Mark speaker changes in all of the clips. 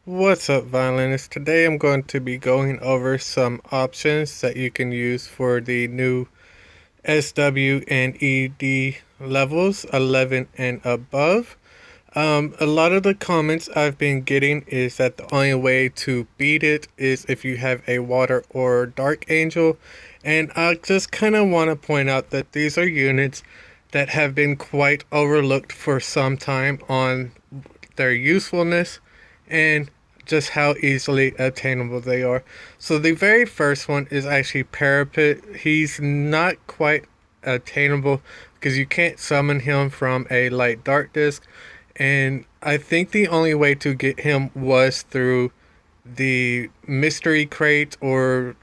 Speaker 1: What's up, violinists? Today I'm going to be going over some options that you can use for the new SW and ED levels 11 and above. A lot of the comments I've been getting is that the only way to beat it is if you have a water or dark angel, and I just kind of want to point out that these are units that have been quite overlooked for some time on their usefulness and just how easily attainable they are. So the very first one is actually Parapet. He's not quite attainable because you can't summon him from a light dark disc, and I think the only way to get him was through the mystery crate or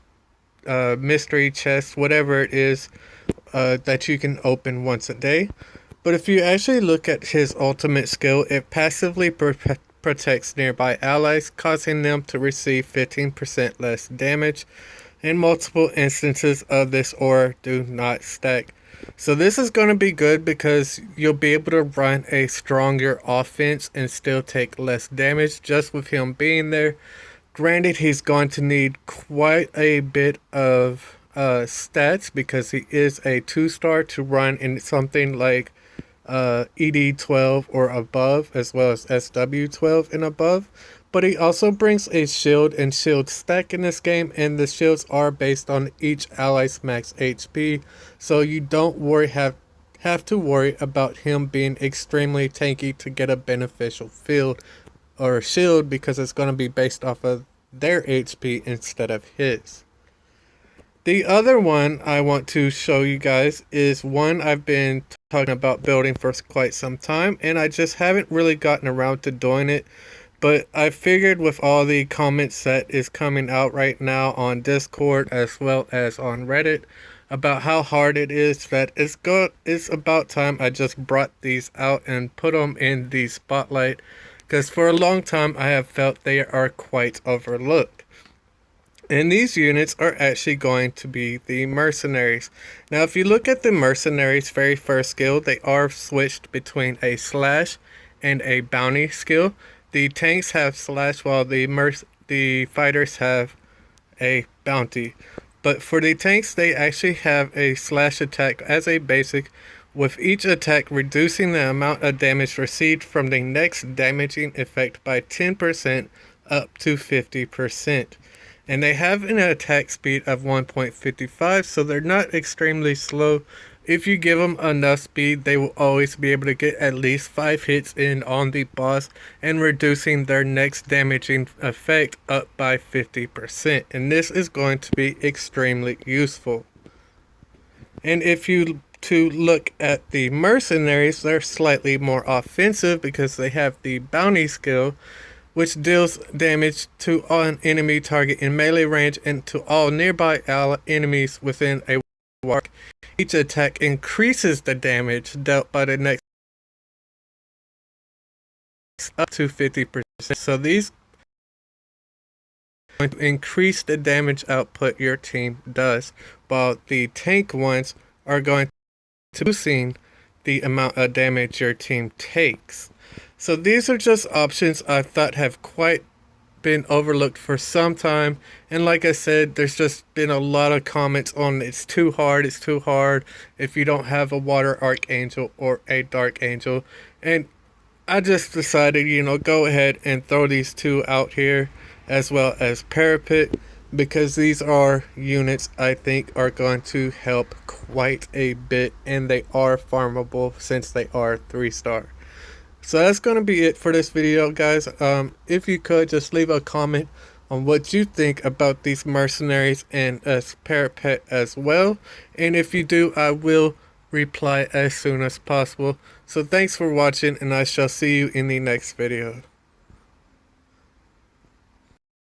Speaker 1: mystery chest, whatever it is, that you can open once a day. But if you actually look at his ultimate skill, it passively protects nearby allies, causing them to receive 15% less damage, and multiple instances of this aura do not stack. So this is going to be good because you'll be able to run a stronger offense and still take less damage just with him being there. Granted, he's going to need quite a bit of stats because he is a 2-star to run in something like ED12 or above, as well as SW12 and above. But he also brings a shield and shield stack in this game, and the shields are based on each ally's max HP, so you don't have to worry about him being extremely tanky to get a beneficial field or shield, because it's going to be based off of their HP instead of his. The other one I want to show you guys is one I've been talking about building for quite some time, and I just haven't really gotten around to doing it. But I figured with all the comments that is coming out right now on Discord as well as on Reddit about how hard it is, that it's about time I just brought these out and put them in the spotlight, because for a long time I have felt they are quite overlooked. And these units are actually going to be the mercenaries. Now, if you look at the mercenaries' very first skill, they are switched between a slash and a bounty skill. The tanks have slash while the fighters have a bounty. But for the tanks, they actually have a slash attack as a basic, with each attack reducing the amount of damage received from the next damaging effect by 10% up to 50%. And they have an attack speed of 1.55, so they're not extremely slow. If you give them enough speed, they will always be able to get at least 5 hits in on the boss, and reducing their next damaging effect up by 50%. And this is going to be extremely useful. And if you look at the mercenaries, they're slightly more offensive because they have the bounty skill, which deals damage to an enemy target in melee range and to all nearby enemies within a walk. Each attack increases the damage dealt by the next up to 50%. So these are going to increase the damage output your team does, while the tank ones are going to boosting the amount of damage your team takes. So these are just options I thought have quite been overlooked for some time, and like I said, there's just been a lot of comments on it's too hard if you don't have a water archangel or a dark angel. And I just decided, go ahead and throw these two out here, as well as Parapet, because these are units I think are going to help quite a bit, and they are farmable since they are 3-star. So that's going to be it for this video, guys. If you could, just leave a comment on what you think about these mercenaries and Parapet as well. And if you do, I will reply as soon as possible. So thanks for watching, and I shall see you in the next video.